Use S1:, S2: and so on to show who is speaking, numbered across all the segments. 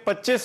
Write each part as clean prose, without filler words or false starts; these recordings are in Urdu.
S1: 25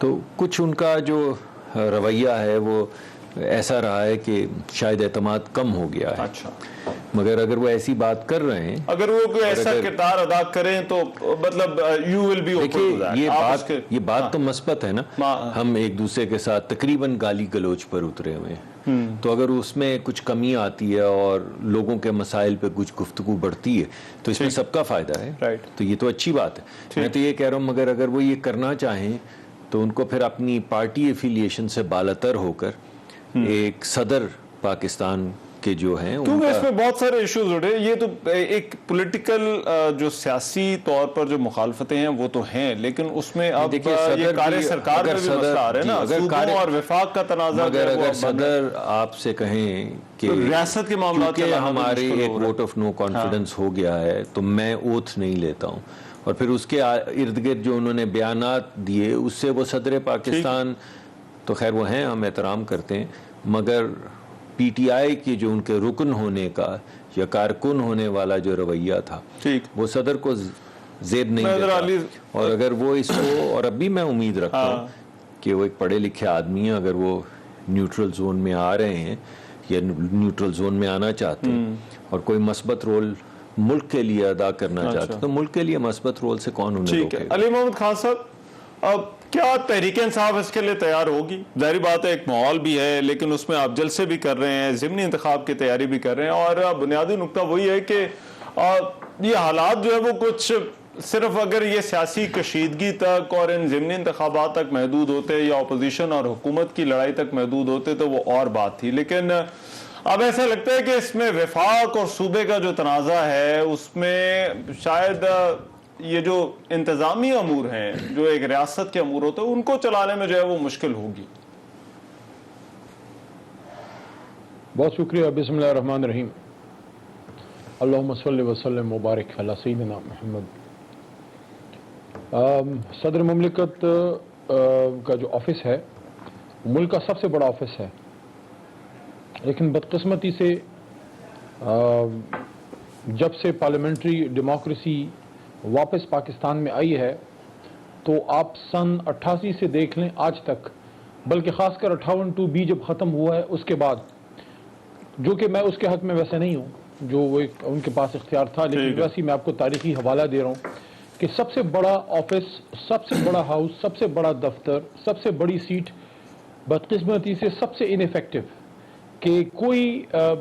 S2: تو کچھ ان کا جو رویہ ہے وہ ایسا رہا ہے کہ شاید اعتماد کم ہو گیا ہے.
S1: اچھا،
S2: مگر اگر وہ ایسی بات کر رہے ہیں,
S1: اگر وہ کوئی ایسا کردار ادا کریں تو مطلب you will be open to that.
S2: یہ بات تو مثبت ہے نا. ہم ایک دوسرے کے ساتھ تقریباً گالی گلوچ پر اترے ہوئے ہیں, تو اگر اس میں کچھ کمی آتی ہے اور لوگوں کے مسائل پہ کچھ گفتگو بڑھتی ہے تو اس میں سب کا فائدہ ہے. تو یہ تو اچھی بات ہے. میں تو یہ کہہ رہا ہوں مگر اگر وہ یہ کرنا چاہیں تو ان کو پھر اپنی پارٹی ایفیلیشن سے بالاتر ہو کر ایک صدر پاکستان کے جو ہیں,
S1: کیونکہ اس میں بہت سارے ایشوز اٹھے. یہ تو ایک پولیٹیکل جو سیاسی طور پر جو مخالفتیں ہیں وہ تو ہیں, لیکن اس میں اب یہ کار سرکار میں بھی مسئلہ آ رہا ہے نا, صوبوں اور وفاق کا تنازع.
S2: اگر صدر آپ سے کہیں کہ
S1: ریاست کے معاملات
S2: کہ ہمارے ایک ووٹ آف نو کانفیڈنس ہو گیا ہے تو میں اوتھ نہیں لیتا ہوں, اور پھر اس کے ارد گرد جو انہوں نے بیانات دیے اس سے وہ صدر پاکستان تو خیر وہ ہیں, ہم احترام کرتے ہیں, مگر پی ٹی آئی کے جو ان کے رکن ہونے کا یا کارکن ہونے والا جو رویہ تھا وہ صدر کو زیب نہیں دیتا. اور اگر وہ اس کو, اور اب بھی میں امید رکھتا ہوں کہ وہ ایک پڑھے لکھے آدمی ہیں, اگر وہ نیوٹرل زون میں آ رہے ہیں یا نیوٹرل زون میں آنا چاہتے ہیں اور کوئی مثبت رول ملک کے لیے ادا کرنا چاہتے ہیں تو ملک کے لیے مثبت رول سے کون انہیں روکے گا.
S1: علی محمد خان صاحب, اب کیا تحریک انصاف اس کے لیے تیار ہوگی؟ ظاہری بات ہے ایک ماحول بھی ہے, لیکن اس میں آپ جلسے بھی کر رہے ہیں, ضمنی انتخاب کی تیاری بھی کر رہے ہیں, اور بنیادی نقطہ وہی ہے کہ یہ حالات جو ہے وہ کچھ صرف اگر یہ سیاسی کشیدگی تک اور ان ضمنی انتخابات تک محدود ہوتے یا اپوزیشن اور حکومت کی لڑائی تک محدود ہوتے تو وہ اور بات تھی. لیکن اب ایسا لگتا ہے کہ اس میں وفاق اور صوبے کا جو تنازع ہے اس میں شاید یہ جو انتظامی امور ہیں, جو ایک ریاست کے امور ہوتے ہیں, ان کو چلانے میں جو ہے وہ مشکل ہوگی.
S3: بہت شکریہ. بسم اللہ الرحمن الرحیم. اللہم صلی وسلم مبارک علی سیدنا محمد. صدر مملکت کا جو آفس ہے ملک کا سب سے بڑا آفس ہے, لیکن بدقسمتی سے جب سے پارلیمنٹری ڈیموکریسی واپس پاکستان میں آئی ہے تو آپ سن 88 سے دیکھ لیں آج تک, بلکہ خاص کر 58(2)B جب ختم ہوا ہے اس کے بعد, جو کہ میں اس کے حق میں ویسے نہیں ہوں جو وہ ان کے پاس اختیار تھا, لیکن ویسے میں آپ کو تاریخی حوالہ دے رہا ہوں کہ سب سے بڑا آفس, سب سے بڑا ہاؤس, سب سے بڑا دفتر, سب سے بڑی سیٹ بدقسمتی سے سب سے انیفیکٹو, کہ کوئی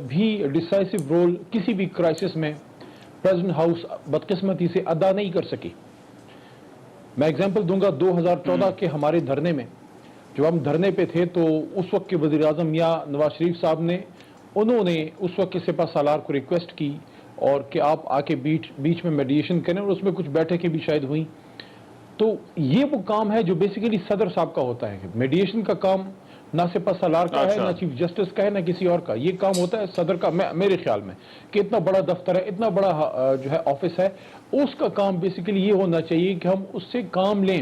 S3: بھی ڈیسائسو رول کسی بھی کرائسس میں پریزیڈنٹ ہاؤس بدقسمتی سے ادا نہیں کر سکی. میں ایگزامپل دوں گا 2014 کے ہمارے دھرنے میں, جب ہم دھرنے پہ تھے تو اس وقت کے وزیر اعظم یا نواز شریف صاحب نے, انہوں نے اس وقت کے سپہ سالار کو ریکویسٹ کی اور کہ آپ آ کے بیچ میں میڈیشن کریں, اور اس میں کچھ بیٹھکیں بھی شاید ہوئیں. تو یہ وہ کام ہے جو بیسیکلی صدر صاحب کا ہوتا ہے. میڈیشن کا کام نہ سپہ سالار کا ہے, نہ چیف جسٹس کا ہے, نہ کسی اور کا. یہ کام ہوتا ہے صدر کا. میرے خیال میں کہ اتنا بڑا دفتر ہے, اتنا بڑا جو ہے آفس ہے, اس کا کام بیسیکلی یہ ہونا چاہیے کہ ہم اس سے کام لیں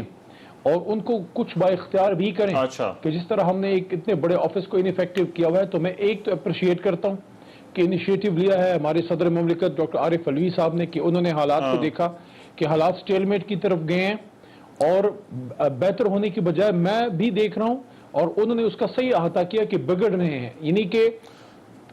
S3: اور ان کو کچھ با اختیار بھی کریں. کہ جس طرح ہم نے ایک اتنے بڑے آفس کو انیفیکٹو کیا ہوا ہے, تو میں ایک تو اپریشیٹ کرتا ہوں کہ انیشیٹو لیا ہے ہمارے صدر مملکت ڈاکٹر عارف علوی صاحب نے, کہ انہوں نے حالات کو دیکھا کہ حالات سٹیلمیٹ کی طرف گئے ہیں اور بہتر ہونے کی بجائے میں بھی دیکھ رہا ہوں, اور انہوں نے اس کا صحیح احاطہ کیا کہ بگڑ رہے ہیں. یعنی کہ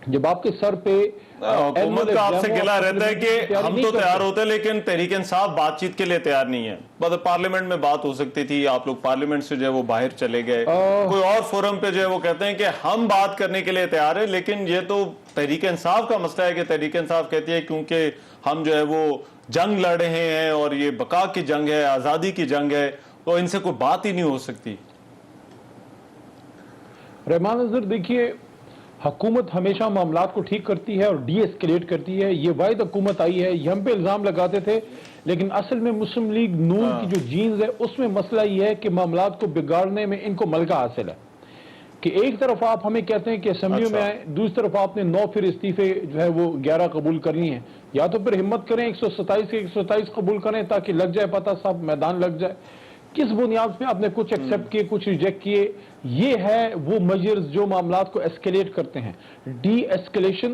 S3: جب آپ کے سر پہ
S1: حکومت کا آپ سے گلہ رہتا ہے کہ ہم تو تیار ہوتے لیکن تحریک انصاف بات چیت کے لیے تیار نہیں ہے. پارلیمنٹ میں بات ہو سکتی تھی, آپ لوگ پارلیمنٹ سے جو ہے وہ باہر چلے گئے, کوئی اور فورم پہ جو ہے وہ کہتے ہیں کہ ہم بات کرنے کے لیے تیار ہیں, لیکن یہ تو تحریک انصاف کا مسئلہ ہے کہ تحریک انصاف کہتی ہے کیونکہ ہم جو ہے وہ جنگ لڑ رہے ہیں اور یہ بقا کی جنگ ہے, آزادی کی جنگ ہے, تو ان سے کوئی بات ہی نہیں ہو سکتی.
S3: رحمان نظر دیکھیے, حکومت ہمیشہ معاملات کو ٹھیک کرتی ہے اور ڈی ایسکیلیٹ کرتی ہے. یہ واحد حکومت آئی ہے, یہ ہم پہ الزام لگاتے تھے, لیکن اصل میں مسلم لیگ نون کی جو جینز ہے اس میں مسئلہ یہ ہے کہ معاملات کو بگاڑنے میں ان کو ملکہ حاصل ہے. کہ ایک طرف آپ ہمیں کہتے ہیں کہ اسمبلیوں میں آئیں, دوسری طرف آپ نے 9 پھر استعفے جو ہے وہ 11 قبول کر لی ہیں. یا تو پھر ہمت کریں 127 کے 127 قبول کریں تاکہ لگ جائے پتہ, صاحب میدان لگ جائے. کس بنیاد پہ آپ نے کچھ ایکسیپٹ کیے, کچھ ریجیکٹ کیے؟ یہ ہے وہ میجرز جو معاملات کو ایسکیلیٹ کرتے ہیں. ڈی ایسکیلیشن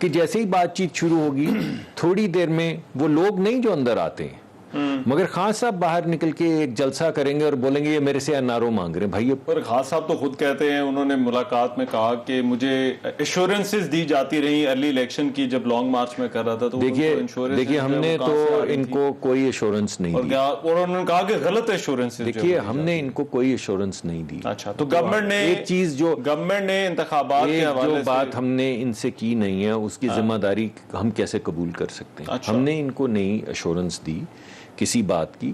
S2: کہ جیسے ہی بات چیت شروع ہوگی تھوڑی دیر میں وہ لوگ نہیں جو اندر آتے ہیں، مگر خان صاحب باہر نکل کے ایک جلسہ کریں گے اور بولیں گے یہ میرے سے NRO مانگ رہے ہیں. بھائی
S1: پر خان صاحب تو خود کہتے ہیں، انہوں نے ملاقات میں کہا کہ مجھے ایشورنسز دی جاتی رہی ارلی الیکشن کی، جب لانگ مارچ میں کر رہا تھا. تو
S2: دیکھیے ہم نے تو ان کو کوئی ایشورنس نہیں دی،
S1: اور انہوں نے کہا کہ غلط ایشورنسز.
S2: دیکھیے ہم نے ان کو کوئی ایشورنس نہیں دی.
S1: اچھا، تو گورنمنٹ نے
S2: ایک چیز جو
S1: گورنمنٹ نے انتخابات کے حوالے سے
S2: جو بات ہم نے ان سے کی نہیں ہے اس کی ذمہ داری ہم کیسے قبول کر سکتے ہیں؟ ہم نے ان کو نہیں ایشورنس دی کسی بات کی.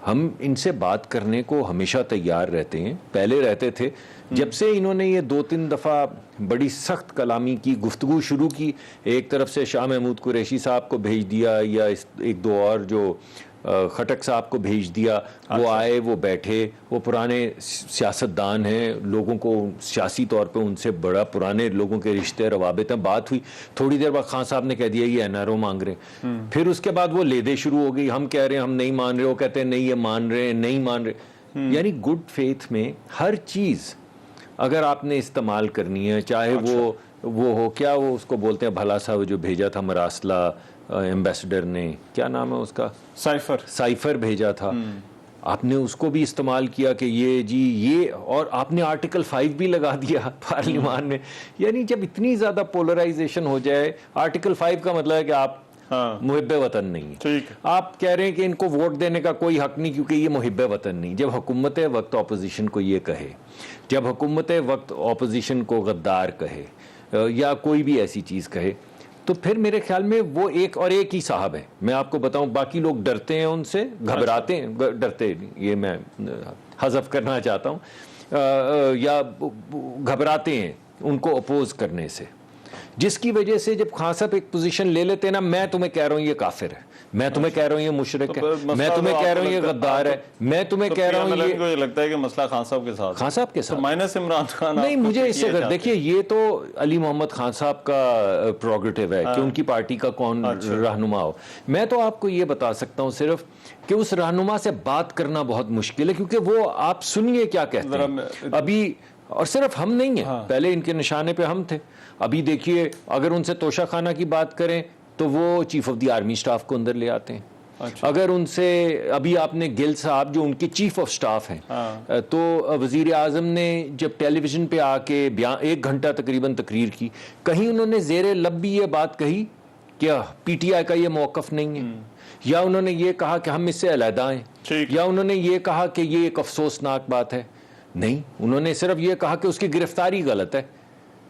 S2: ہم ان سے بات کرنے کو ہمیشہ تیار رہتے ہیں، پہلے رہتے تھے. جب سے انہوں نے یہ 2-3 دفعہ بڑی سخت کلامی کی گفتگو شروع کی، ایک طرف سے شاہ محمود قریشی صاحب کو بھیج دیا یا ایک دو اور جو خٹک صاحب کو بھیج دیا، وہ آئے، وہ بیٹھے، وہ پرانے سیاستدان ہیں، لوگوں کو سیاسی طور پہ ان سے بڑا پرانے لوگوں کے رشتے روابط ہیں. بات ہوئی، تھوڑی دیر بعد خان صاحب نے کہہ دیا یہ NRO مانگ رہے ہیں. پھر اس کے بعد وہ لیدے شروع ہو گئی، ہم کہہ رہے ہیں ہم نہیں مان رہے، وہ کہتے ہیں نہیں یہ مان رہے ہیں، نہیں مان رہے. یعنی گڈ فیتھ میں ہر چیز اگر آپ نے استعمال کرنی ہے، چاہے وہ ہو کیا وہ اس کو بولتے ہیں بھلا سا وہ جو بھیجا تھا مراسلہ ایمبیسڈر نے، کیا نام ہے اس کا، سائفر بھیجا تھا، آپ نے اس کو بھی استعمال کیا کہ یہ جی یہ، اور آپ نے آرٹیکل 5 بھی لگا دیا پارلیمان میں. یعنی جب اتنی زیادہ پولرائزیشن ہو جائے، آرٹیکل 5 کا مطلب ہے کہ آپ محب وطن نہیں ہیں. آپ کہہ رہے ہیں کہ ان کو ووٹ دینے کا کوئی حق نہیں کیونکہ یہ محب وطن نہیں. جب حکومت وقت اپوزیشن کو یہ کہے، جب حکومت وقت اپوزیشن کو غدار کہے یا کوئی بھی ایسی چیز کہے، تو پھر میرے خیال میں وہ ایک ہی صاحب ہے. میں آپ کو بتاؤں باقی لوگ ڈرتے ہیں ان سے، گھبراتے ہیں، ڈرتے یہ میں حذف کرنا چاہتا ہوں، یا گھبراتے ہیں ان کو اپوز کرنے سے، جس کی وجہ سے جب خان صاحب ایک پوزیشن لے لیتے ہیں نا، میں تمہیں کہہ رہا ہوں یہ کافر ہے، میں تمہیں کہہ رہا ہوں یہ مشرک ہے، میں تمہیں کہہ رہا ہوں یہ غدار ہے، میں تمہیں کہہ رہا ہوں یہ
S1: لگتا ہے کہ مسئلہ خان صاحب کے ساتھ،
S2: خان صاحب کے ساتھ
S1: مائنس عمران خان.
S2: نہیں، مجھے اس سے دیکھیے یہ تو علی محمد خان صاحب کا پروگریٹو ہے کہ ان کی پارٹی کا کون رہنما ہو. میں تو آپ کو یہ بتا سکتا ہوں صرف کہ اس رہنما سے بات کرنا بہت مشکل ہے، کیونکہ وہ آپ سنیے کیا کہتے ہیں ابھی. اور صرف ہم نہیں ہیں، پہلے ان کے نشانے پہ ہم تھے. ابھی دیکھیے اگر ان سے توشہ خانہ کی بات کریں تو وہ chief of the army staff کو اندر لے آتے ہیں. اگر ان سے ابھی آپ نے گل صاحب جو ان کے چیف آف سٹاف ہیں، تو وزیر اعظم نے جب ٹیلی ویژن پہ آ کے 1 گھنٹہ تقریباً تقریر کی، کہیں انہوں نے زیر لب بھی یہ بات کہی کہ PTI کا یہ موقف نہیں ہے، یا انہوں نے یہ کہا کہ ہم اس سے علیحدہ ہیں، یا انہوں نے یہ کہا کہ یہ ایک افسوسناک بات ہے؟ نہیں، انہوں نے صرف یہ کہا کہ اس کی گرفتاری غلط ہے،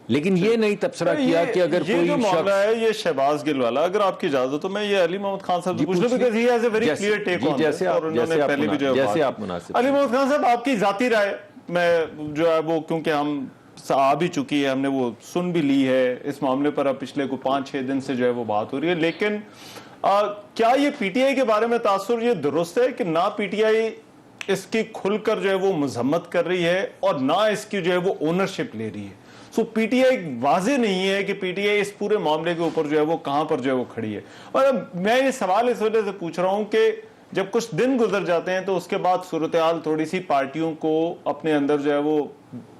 S2: لیکن یہ نہیں تبصرہ کیا کہ اگر کوئی
S1: یہ جو معاملہ ہے یہ شہباز گل والا، اگر آپ کی اجازت تو میں یہ علی محمد خان صاحب سے پوچھ لوں، because he has a very clear take on this، اور انہوں نے پہلے بھی جو
S2: جیسے آپ مناسب.
S1: علی محمد خان صاحب آپ کی ذاتی رائے میں جو ہے وہ، کیونکہ ہم آ بھی چکی ہے، ہم نے وہ سن بھی لی ہے اس معاملے پر، اب پچھلے کو 5-6 دن سے جو ہے وہ بات ہو رہی ہے، لیکن کیا یہ PTI کے بارے میں تاثر یہ درست ہے کہ نہ PTI اس کی کھل کر جو ہے وہ مذمت کر رہی ہے اور نہ اس کی جو ہے وہ اونرشپ لے رہی ہے؟ سو PTI واضح نہیں ہے کہ PTI اس پورے معاملے کے اوپر جو ہے وہ کہاں پر جو ہے وہ کھڑی ہے. اور میں یہ سوال اس وجہ سے پوچھ رہا ہوں کہ جب کچھ دن گزر جاتے ہیں تو اس کے بعد صورتحال تھوڑی سی پارٹیوں کو اپنے اندر جو ہے وہ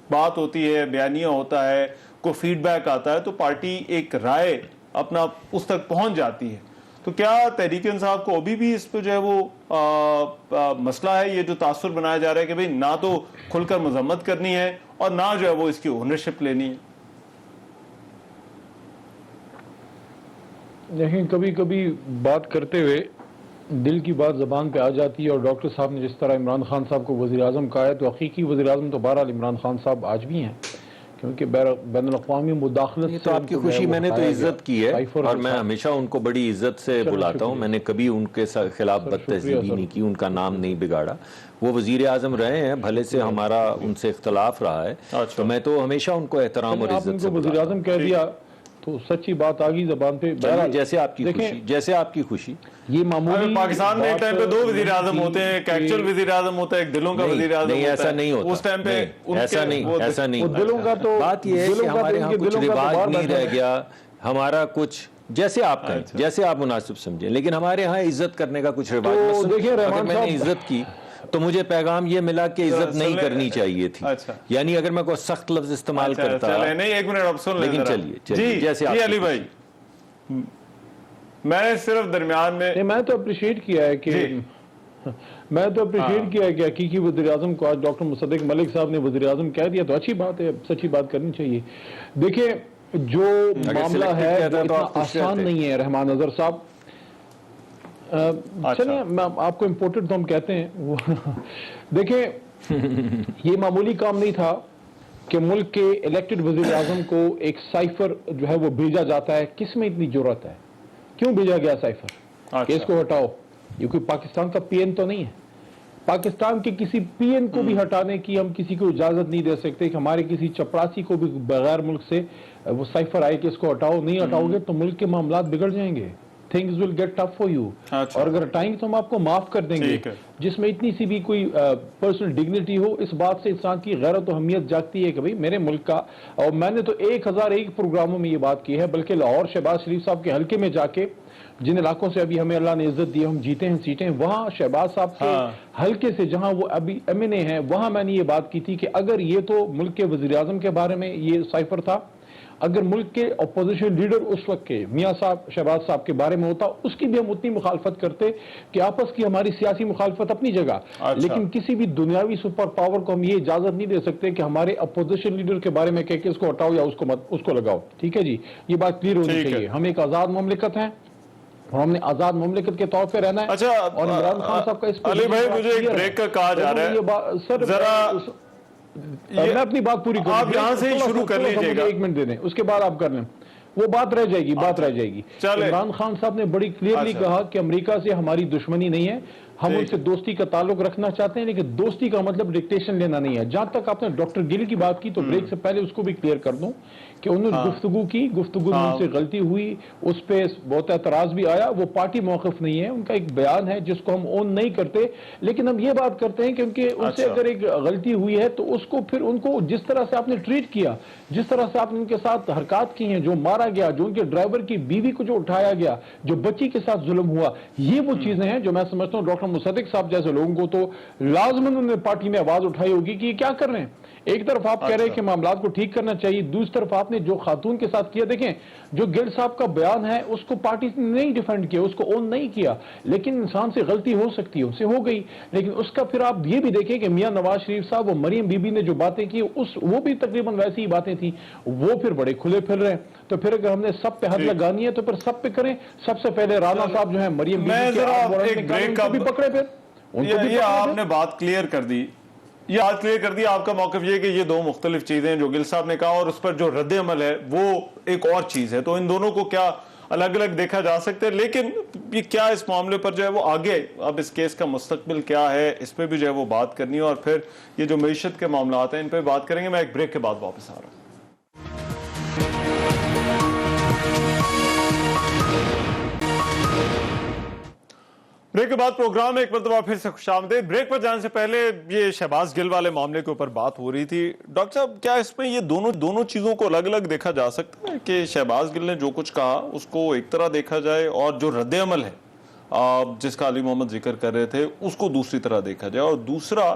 S1: بات ہوتی ہے، بیانیہ ہوتا ہے، کوئی فیڈ بیک آتا ہے، تو پارٹی ایک رائے اپنا اس تک پہنچ جاتی ہے. تو کیا تحریک انصاف کو ابھی بھی اس پہ جو ہے وہ مسئلہ ہے، یہ جو تاثر بنایا جا رہا ہے کہ بھئی نہ تو کھل کر مذمت کرنی ہے اور نہ جو ہے وہ اس کی اونرشپ لینی ہے؟
S3: دیکھیں، کبھی کبھی بات کرتے ہوئے دل کی بات زبان پہ آ جاتی ہے، اور ڈاکٹر صاحب نے جس طرح عمران خان صاحب کو وزیر اعظم کہا ہے، تو حقیقی وزیر اعظم تو بہرحال عمران خان صاحب آج بھی ہیں، کیونکہ بین الاقوامی مداخلت سے
S2: تو آپ کی خوشی میں نے تو عزت کی ہے، اور میں ہمیشہ ان کو بڑی عزت سے بلاتا ہوں. میں نے کبھی ان کے خلاف بد تہذیبی نہیں کی، ان کا نام نہیں بگاڑا. وہ وزیر اعظم رہے ہیں، بھلے سے ہمارا ان سے اختلاف رہا ہے، تو میں تو ہمیشہ ان کو احترام اور عزت سے
S3: وزیر اعظم کہہ دیا تو سچی بات آ گئی زبان پہ.
S2: جیسے آپ کی خوشی، جیسے آپ کی خوشی.
S3: یہ معمولی
S1: پاکستان میں ایک ٹائم پہ 2 وزیر اعظم ہوتے ہیں، ایک ایکچوئل وزیر اعظم ہوتا ہے، ایک دلوں کا وزیر اعظم ہوتا ہے.
S2: نہیں، ایسا نہیں ہوتا
S1: اس ٹائم پہ
S2: ایسا نہیں.
S3: دلوں کا تو
S2: بات یہ ہے کہ ہمارے ہاں کچھ رواج نہیں رہ گیا، ہمارا کچھ جیسے آپ کہیں، جیسے آپ مناسب سمجھیں، لیکن ہمارے ہاں عزت کرنے کا کچھ رواج. اگر میں نے عزت کی تو مجھے پیغام یہ ملا کہ عزت نہیں کرنی چاہیے تھی. یعنی اگر میں کوئی سخت لفظ استعمال کرتا،
S1: نہیں، 1 منٹ اب سن لیں.
S2: لیکن چلیے جیسے
S1: علی بھائی میں نے صرف درمیان میں
S3: میں تو اپریشیٹ کیا ہے کہ حقیقی وزیر اعظم کو آج ڈاکٹر مصدق ملک صاحب نے وزیر اعظم کہہ دیا تو اچھی بات ہے، سچی بات کرنی چاہیے. دیکھیں جو معاملہ ہے وہ اتنا آسان نہیں ہے رحمان اظہر صاحب. چلیں میں آپ کو امپورٹڈ تو ہم کہتے ہیں. دیکھیں یہ معمولی کام نہیں تھا کہ ملک کے الیکٹڈ وزیر اعظم کو ایک سائفر جو ہے وہ بھیجا جاتا ہے. کس میں اتنی جرات ہے؟ کیوں بھیجا گیا سائفر کہ اس کو ہٹاؤ؟ یہ کوئی پاکستان کا پی این تو نہیں ہے. پاکستان کے کسی پی این کو بھی ہٹانے کی ہم کسی کو اجازت نہیں دے سکتے کہ ہمارے کسی چپراسی کو بھی بغیر ملک سے وہ سائفر آئے کہ اس کو ہٹاؤ. نہیں ہٹاؤ گے تو ملک کے معاملات بگڑ جائیں گے. Things will get tough for you. اور اگر ہٹائیں گے تو ہم آپ کو معاف کر دیں گے. جس میں اتنی سی بھی کوئی پرسنل ڈگنیٹی ہو، اس بات سے انسان کی غیرت و اہمیت جاگتی ہے کہ بھئی میرے ملک کا. اور میں نے تو 1001 پروگراموں میں یہ بات کی ہے، بلکہ لاہور شہباز شریف صاحب کے حلقے میں جا کے جن علاقوں سے ابھی ہمیں اللہ نے عزت دی، ہم جیتے ہیں سیٹیں، وہاں شہباز صاحب کے حلقے سے جہاں وہ ابھی ایم این اے ہیں، وہاں میں نے یہ بات کی تھی کہ اگر یہ تو ملک کے وزیر اعظم کے بارے میں یہ سائفر تھا، اگر ملک کے اپوزیشن لیڈر اس وقت کے میاں صاحب شہباز صاحب کے بارے میں ہوتا، اس کی بھی ہم اتنی مخالفت کرتے کہ آپس کی ہماری سیاسی مخالفت اپنی جگہ. لیکن کسی بھی دنیاوی سپر پاور کو ہم یہ اجازت نہیں دے سکتے کہ ہمارے اپوزیشن لیڈر کے بارے میں کہ اس کو ہٹاؤ یا اس کو لگاؤ. ٹھیک ہے جی، یہ بات کلیئر ہونی چاہیے. ہم ایک آزاد مملکت ہیں اور ہم نے آزاد مملکت کے طور پہ رہنا ہے.
S1: اچھا
S3: اور عمران خان صاحب کا اس پہ
S1: علی بھائی مجھے ایک بریک کا کہا جا رہا ہے،
S3: سر
S1: ذرا
S3: میں اپنی بات پوری کروں.
S1: آپ یہاں سے ہی شروع کر لیجئے گا.
S3: 1 منٹ دے دیں، اس کے بعد آپ کر لیں. وہ بات رہ جائے گی، بات رہ جائے گی. عمران خان صاحب نے بڑی کلیئرلی کہا کہ امریکہ سے ہماری دشمنی نہیں ہے، ہم ان سے دوستی کا تعلق رکھنا چاہتے ہیں، لیکن دوستی کا مطلب ڈکٹیشن لینا نہیں ہے. جہاں تک آپ نے ڈاکٹر گل کی بات کی تو بریک سے پہلے اس کو بھی کلیئر کر دوں کہ انہوں نے گفتگو کی، گفتگو میں ان سے غلطی ہوئی، اس پہ بہت اعتراض بھی آیا. وہ پارٹی موقف نہیں ہے، ان کا ایک بیان ہے جس کو ہم اون نہیں کرتے، لیکن ہم یہ بات کرتے ہیں کہ ان سے اگر ایک غلطی ہوئی ہے تو اس کو پھر ان کو جس طرح سے آپ نے ٹریٹ کیا، جس طرح سے آپ نے ان کے ساتھ حرکات کی ہیں، جو مارا گیا، جو ان کے ڈرائیور کی بیوی کو جو اٹھایا گیا، جو بچی کے ساتھ ظلم ہوا، یہ وہ چیزیں ہیں جو میں سمجھتا ہوں ڈاکٹر مصدق صاحب جیسے لوگوں کو تو لازماً انہوں نے پارٹی میں آواز اٹھائی ہوگی کہ یہ کیا کر رہے ہیں. ایک طرف آپ کہہ رہے ہیں کہ معاملات کو ٹھیک کرنا چاہیے، دوسری طرف آپ نے جو خاتون کے ساتھ کیا، دیکھیں جو گل صاحب کا بیان ہے اس کو پارٹی نے نہیں ڈیفینڈ کیا، اس کو اون نہیں کیا، لیکن انسان سے غلطی ہو سکتی ہے، اس سے ہو گئی. لیکن اس کا پھر آپ یہ بھی دیکھیں کہ میاں نواز شریف صاحب، وہ مریم بی بی نے جو باتیں کی وہ بھی تقریباً ویسی ہی باتیں تھیں، وہ پھر بڑے کھلے پھر رہے ہیں. تو پھر اگر ہم نے سب پہ حد لگانی ہے تو پھر سب پہ کریں. سب سے پہلے رانا صاحب جو ہیں مریم بی بی کے بھی پکڑے، پھر
S1: یہ آپ نے بات کلیئر کر دی. یہ آج کلیئر کر دیا. آپ کا موقف یہ کہ یہ دو مختلف چیزیں جو گل صاحب نے کہا اور اس پر جو رد عمل ہے وہ ایک اور چیز ہے، تو ان دونوں کو کیا الگ الگ دیکھا جا سکتا ہے. لیکن یہ کیا اس معاملے پر جو ہے وہ آگے اب اس کیس کا مستقبل کیا ہے، اس پہ بھی جو ہے وہ بات کرنی ہے، اور پھر یہ جو معیشت کے معاملات ہیں ان پہ بات کریں گے. میں ایک بریک کے بعد واپس آ رہا ہوں. بریک کے بعد پروگرام میں ایک مرتبہ پھر سے خوش آمدید. بریک پر جانے سے پہلے یہ شہباز گل والے معاملے کے اوپر بات ہو رہی تھی. ڈاکٹر صاحب کیا اس میں یہ دونوں چیزوں کو الگ الگ دیکھا جا سکتا ہے کہ شہباز گل نے جو کچھ کہا اس کو ایک طرح دیکھا جائے اور جو رد عمل ہے جس کا علی محمد ذکر کر رہے تھے اس کو دوسری طرح دیکھا جائے، اور دوسرا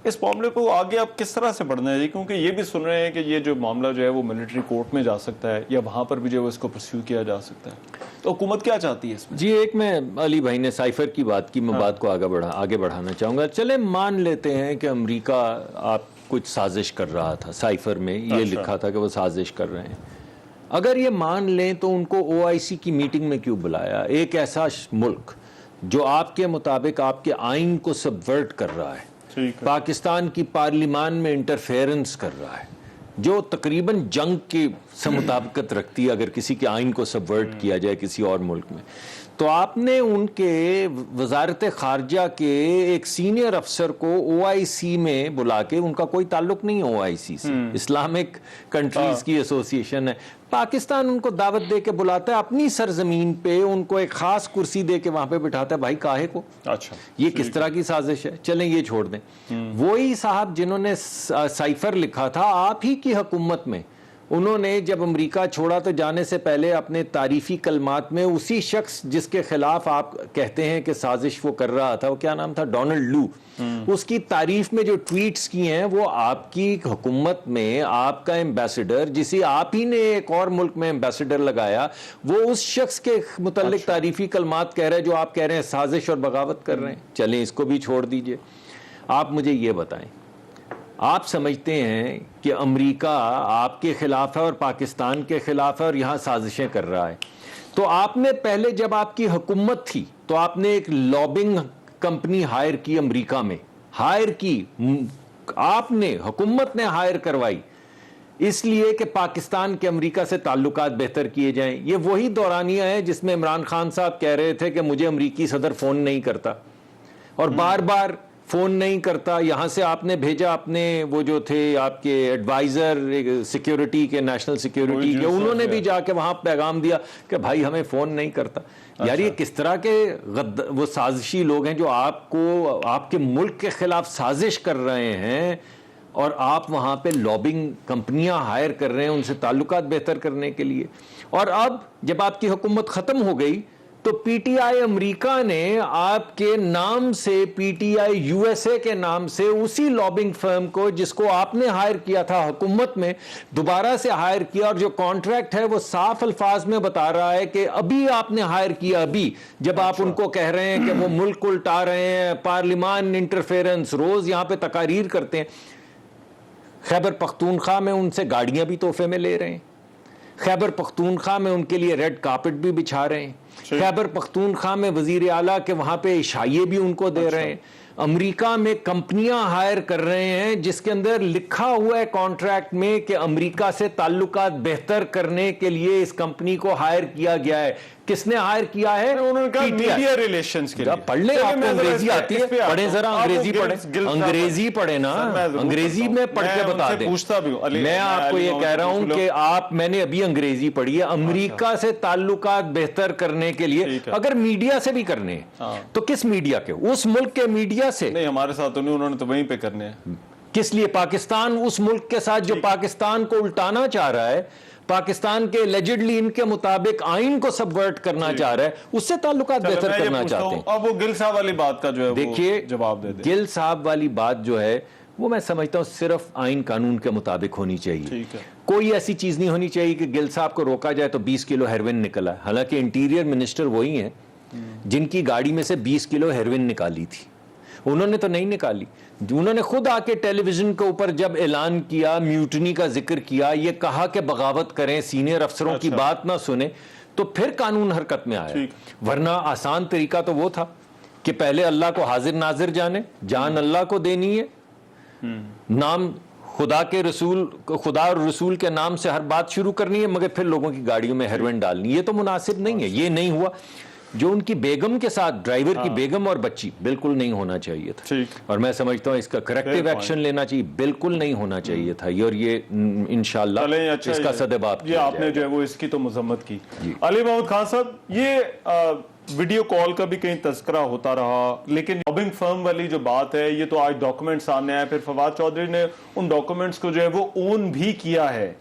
S1: اس معاملے کو آگے آپ کس طرح سے بڑھنا ہے؟ کیونکہ یہ بھی سن رہے ہیں کہ یہ جو معاملہ جو ہے وہ ملٹری کورٹ میں جا سکتا ہے یا وہاں پر بھی جو ہے اس کو پرسیو کیا جا سکتا ہے. تو حکومت کیا چاہتی ہے اس میں؟
S2: جی ایک میں علی بھائی نے سائفر کی بات کی، میں بات کو آگے بڑھانا چاہوں گا. چلے مان لیتے ہیں کہ امریکہ آپ کچھ سازش کر رہا تھا، سائفر میں یہ لکھا تھا کہ وہ سازش کر رہے ہیں. اگر یہ مان لیں تو ان کو OIC کی میٹنگ میں کیوں بلایا؟ ایک ایسا ملک جو آپ کے مطابق آپ کے آئین کو سبورٹ کر رہا ہے، پاکستان کی پارلیمان میں انٹرفیئرنس کر رہا ہے، جو تقریباً جنگ کی سے مطابقت رکھتی ہے اگر کسی کے آئین کو سبورٹ کیا جائے کسی اور ملک میں. تو آپ نے ان کے وزارت خارجہ کے ایک سینئر افسر کو OIC میں بلا کے، ان کا کوئی تعلق نہیں ہے OIC سے، اسلامک کنٹریز کی ایسوسیشن ہے، پاکستان ان کو دعوت دے کے بلاتا ہے اپنی سرزمین پہ، ان کو ایک خاص کرسی دے کے وہاں پہ بٹھاتا ہے. بھائی کاہے کو؟ یہ کس طرح کی سازش ہے؟ چلیں یہ چھوڑ دیں. وہی صاحب جنہوں نے سائفر لکھا تھا آپ ہی کی حکومت میں انہوں نے جب امریکہ چھوڑا تو جانے سے پہلے اپنے تعریفی کلمات میں اسی شخص جس کے خلاف آپ کہتے ہیں کہ سازش وہ کر رہا تھا، وہ کیا نام تھا، ڈونلڈ لو، اس کی تعریف میں جو ٹویٹس کی ہیں وہ آپ کی حکومت میں آپ کا ایمبیسڈر، جسے آپ ہی نے ایک اور ملک میں ایمبیسڈر لگایا، وہ اس شخص کے متعلق تعریفی کلمات کہہ رہے ہیں جو آپ کہہ رہے ہیں سازش اور بغاوت کر رہے ہیں۔ چلیں اس کو بھی چھوڑ دیجئے، آپ مجھے یہ بتائیں، آپ سمجھتے ہیں کہ امریکہ آپ کے خلاف ہے اور پاکستان کے خلاف ہے اور یہاں سازشیں کر رہا ہے، تو آپ نے پہلے جب آپ کی حکومت تھی تو آپ نے ایک لابنگ کمپنی ہائر کی، امریکہ میں ہائر کی، آپ نے، حکومت نے ہائر کروائی اس لیے کہ پاکستان کے امریکہ سے تعلقات بہتر کیے جائیں۔ یہ وہی دورانیہ ہے جس میں عمران خان صاحب کہہ رہے تھے کہ مجھے امریکی صدر فون نہیں کرتا، اور بار بار فون نہیں کرتا۔ یہاں سے آپ نے بھیجا اپنے وہ جو تھے آپ کے ایڈوائزر سیکیورٹی کے، نیشنل سیکیورٹی کے، انہوں نے بھی جا کے وہاں پیغام دیا کہ بھائی ہمیں فون نہیں کرتا۔ یار یہ کس طرح کے وہ سازشی لوگ ہیں جو آپ کو، آپ کے ملک کے خلاف سازش کر رہے ہیں، اور آپ وہاں پہ لابنگ کمپنیاں ہائر کر رہے ہیں ان سے تعلقات بہتر کرنے کے لیے۔ اور اب جب آپ کی حکومت ختم ہو گئی تو پی ٹی آئی امریکہ نے آپ کے نام سے، پی T I U S A کے نام سے، اسی لابنگ فرم کو جس کو آپ نے ہائر کیا تھا حکومت میں، دوبارہ سے ہائر کیا، اور جو کانٹریکٹ ہے وہ صاف الفاظ میں بتا رہا ہے کہ ابھی آپ نے ہائر کیا، ابھی جب آپ ان کو کہہ رہے ہیں کہ وہ ملک الٹا رہے ہیں، پارلیمان انٹرفیرنس، روز یہاں پہ تقاریر کرتے ہیں۔ خیبر پختونخوا میں ان سے گاڑیاں بھی تحفے میں لے رہے ہیں، خیبر پختونخوا میں ان کے لیے ریڈ کارپٹ بھی بچھا رہے ہیں، خیبر پختونخوا میں وزیر اعلیٰ کے وہاں پہ عشائیے بھی ان کو دے رہے ہیں۔ امریکہ میں کمپنیاں ہائر کر رہے ہیں جس کے اندر لکھا ہوا ہے کانٹریکٹ میں کہ امریکہ سے تعلقات بہتر کرنے کے لیے اس کمپنی کو ہائر کیا گیا ہے۔ کس نے ہائر کیا ہے؟
S1: انہوں نے کہا میڈیا ریلیشنز کے لیے۔
S2: پڑھ لیں، آپ کو انگریزی آتی ہے، پڑھیں ذرا انگریزی پڑھیں، انگریزی پڑھیں نا، انگریزی میں پڑھ کے بتا دیں۔ میں آپ کو یہ کہہ رہا ہوں کہ میں نے ابھی انگریزی پڑھی ہے، امریکہ سے تعلقات بہتر کرنے کے لیے اگر میڈیا سے بھی کرنے ہیں تو کس میڈیا کے؟ اس ملک کے میڈیا سے
S1: نہیں، ہمارے ساتھ تو نہیں، انہوں نے تو وہیں پہ کرنے ہیں۔
S2: کس لیے؟ پاکستان اس ملک کے ساتھ جو پاکستان کو الٹانا چاہ رہا ہے، پاکستان کے لیجڈلی ان کے مطابق آئین کو سبورٹ کرنا چاہ رہا ہے، اس سے تعلقات بہتر کرنا چاہتے ہیں۔
S1: اب وہ گل صاحب والی بات کا جو ہے
S2: دیکھیے،
S1: جواب دے دیں۔
S2: گل صاحب والی بات جو ہے وہ میں سمجھتا ہوں صرف آئین قانون کے مطابق ہونی چاہیے۔ کوئی ایسی چیز نہیں ہونی چاہیے کہ گل صاحب کو روکا جائے تو 20 کلو ہیروین نکلا۔ حالانکہ انٹیریئر منسٹر وہی ہیں جن کی گاڑی میں سے 20 کلو ہیروین نکالی تھی، انہوں نے تو نہیں نکالی۔ انہوں نے خود آ کے ٹیلی ویژن کے اوپر جب اعلان کیا، میوٹنی کا ذکر کیا، یہ کہا کہ بغاوت کریں، سینئر افسروں کی بات نہ سنیں، تو پھر قانون حرکت میں آیا۔ ورنہ آسان طریقہ تو وہ تھا کہ پہلے اللہ کو حاضر ناظر جانے، جان اللہ کو دینی ہے، نام خدا کے رسول، خدا اور رسول کے نام سے ہر بات شروع کرنی ہے، مگر پھر لوگوں کی گاڑیوں میں ہیروین ڈالنی، یہ تو مناسب نہیں ہے، یہ نہیں ہوا۔ جو ان کی بیگم کے ساتھ، ڈرائیور کی بیگم اور بچی، بالکل نہیں ہونا چاہیے تھا، اور میں سمجھتا ہوں اس کا کریکٹیو ایکشن لینا چاہیے، بالکل نہیں ہونا چاہیے تھا یہ، اور یہ انشاءاللہ اس کا سدباب
S1: یہ آپ نے جو ہے وہ اس کی تو مذمت کی۔ علی محمود خان صاحب، یہ ویڈیو کال کا بھی کہیں تذکرہ ہوتا رہا، لیکن لابنگ فرم والی جو بات ہے یہ تو آج ڈاکومنٹ سامنے آیا، پھر فواد چودھری نے ان ڈاکومنٹس کو جو ہے وہ اون بھی کیا ہے۔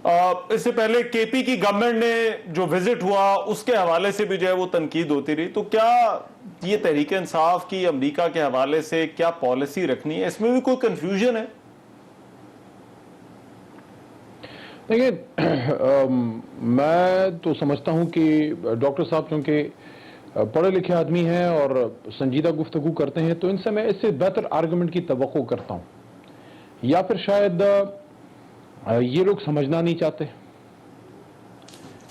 S1: اس سے پہلے کے پی کی گورنمنٹ نے جو وزٹ ہوا اس کے حوالے سے بھی جو ہے وہ تنقید ہوتی رہی، تو کیا یہ تحریک انصاف کی امریکہ کے حوالے سے کیا پالیسی رکھنی ہے؟ اس میں بھی کوئی کنفیوژن ہے؟
S3: دیکھیں، میں تو سمجھتا ہوں کہ ڈاکٹر صاحب چونکہ پڑھے لکھے آدمی ہیں اور سنجیدہ گفتگو کرتے ہیں، تو ان سے میں اس سے بہتر آرگومنٹ کی توقع کرتا ہوں، یا پھر شاید یہ لوگ سمجھنا نہیں چاہتے۔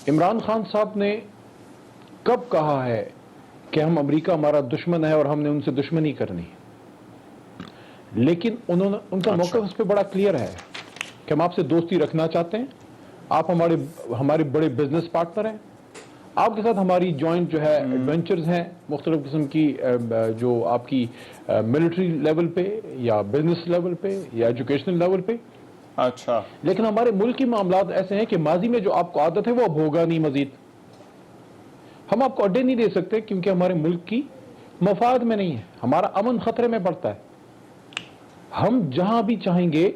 S3: عمران خان صاحب نے کب کہا ہے کہ ہم امریکہ ہمارا دشمن ہے اور ہم نے ان سے دشمنی کرنی؟ لیکن ان کا موقف اس پہ بڑا کلیئر ہے کہ ہم آپ سے دوستی رکھنا چاہتے ہیں، آپ ہمارے بڑے بزنس پارٹنر ہیں، آپ کے ساتھ ہماری جوائنٹ جو ہے ایڈونچرز ہیں مختلف قسم کی، جو آپ کی ملٹری لیول پہ یا بزنس لیول پہ یا ایجوکیشنل لیول پہ۔
S1: اچھا،
S3: لیکن ہمارے ملکی معاملات ایسے ہیں کہ ماضی میں جو آپ کو عادت ہے وہ اب ہوگا نہیں، مزید ہم آپ کو اڈے نہیں دے سکتے کیونکہ ہمارے ملک کی مفاد میں نہیں ہے، ہمارا امن خطرے میں پڑتا ہے۔ ہم جہاں بھی چاہیں گے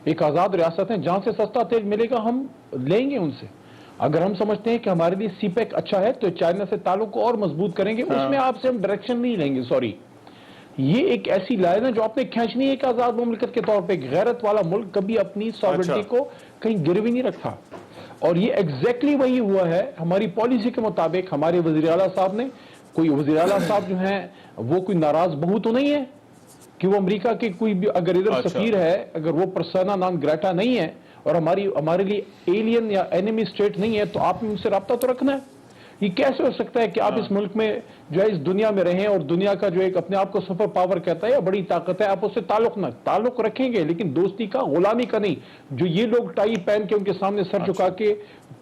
S3: ایک آزاد ریاست ہیں، جہاں سے سستا تیل ملے گا ہم لیں گے ان سے. اگر ہم سمجھتے ہیں کہ ہمارے لیے سی پیک اچھا ہے تو چائنا سے تعلق کو اور مضبوط کریں گے. اس میں آپ سے ہم ڈائریکشن نہیں لیں گے. سوری، یہ ایک ایسی لائن ہے جو آپ نے کھینچنی ہے. ایک آزاد مملکت کے طور پہ ایک غیرت والا ملک کبھی اپنی ساورنٹی کو کہیں گروی نہیں رکھتا، اور یہ ایگزیکٹلی وہی ہوا ہے. ہماری پالیسی کے مطابق ہمارے وزیر اعلیٰ صاحب نے، کوئی وزیر اعلیٰ صاحب جو ہیں وہ کوئی ناراض بہو تو نہیں ہے کہ وہ امریکہ کے کوئی بھی اگر ادھر سفیر ہے، اگر وہ پرسونا نان گریٹا نہیں ہے اور ہمارے لیے ایلین یا اینیمی اسٹیٹ نہیں ہے، تو آپ نے ان سے رابطہ تو رکھنا ہے. یہ کیسے ہو سکتا ہے کہ آپ اس ملک میں جو ہے اس دنیا میں رہیں اور دنیا کا جو ایک اپنے آپ کو سپر پاور کہتا ہے یا بڑی طاقت ہے، آپ اس سے تعلق رکھیں گے لیکن دوستی کا، غلامی کا نہیں. جو یہ لوگ ٹائی پہن کے ان کے سامنے سر جھکا کے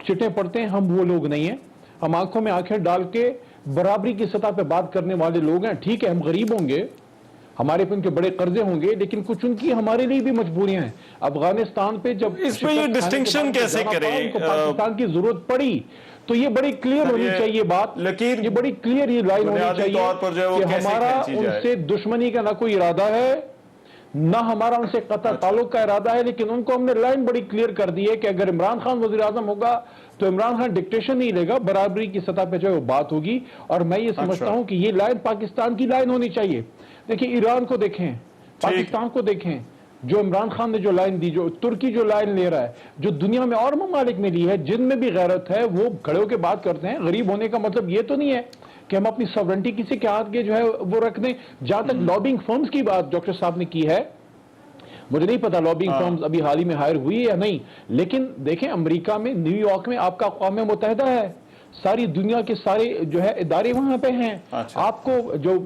S3: چٹیں پڑتے ہیں، ہم وہ لوگ نہیں ہیں. ہم آنکھوں میں آنکھیں ڈال کے برابری کی سطح پہ بات کرنے والے لوگ ہیں. ٹھیک ہے، ہم غریب ہوں گے، ہمارے پہ ان کے بڑے قرضے ہوں گے، لیکن کچھ ان کی ہمارے لیے بھی مجبوریاں ہیں. افغانستان پہ جب
S1: اس پہ یہ ڈسٹنکشن کیسے کریں؟
S3: پاکستان کی ضرورت پڑی تو یہ بڑی کلیئر ہونی چاہیے بات، یہ بڑی کلیئر یہ لائن ہونی چاہیے کہ ہمارا ان سے دشمنی کا نہ کوئی ارادہ ہے، نہ ہمارا ان سے قطع تعلق کا ارادہ ہے. لیکن ان کو ہم نے لائن بڑی کلیئر کر دی ہے کہ اگر عمران خان وزیر اعظم ہوگا تو عمران خان ڈکٹیشن نہیں لے گا، برابری کی سطح پہ جو ہے وہ بات ہوگی. اور میں یہ سمجھتا ہوں کہ یہ لائن پاکستان کی لائن ہونی چاہیے. دیکھیں ایران کو دیکھیں، پاکستان کو دیکھیں، جو عمران خان نے جو لائن دی، جو ترکی جو لائن لے رہا ہے، جو دنیا میں اور ممالک نے لی ہے جن میں بھی غیرت ہے، وہ کھڑے ہو کے بات کرتے ہیں. غریب ہونے کا مطلب یہ تو نہیں ہے کہ ہم اپنی ساورنٹی کسی کے ہاتھ کے جو ہے وہ رکھ دیں. جہاں تک لابنگ فرمز کی بات ڈاکٹر صاحب نے کی ہے، مجھے نہیں پتا لابنگ فرمز ابھی حال ہی میں ہائر ہوئی ہے یا نہیں، لیکن دیکھیں امریکہ میں نیو یارک میں آپ کا اقوام متحدہ ہے، ساری دنیا کے سارے جو ہے ادارے وہاں پہ ہیں. آپ کو جو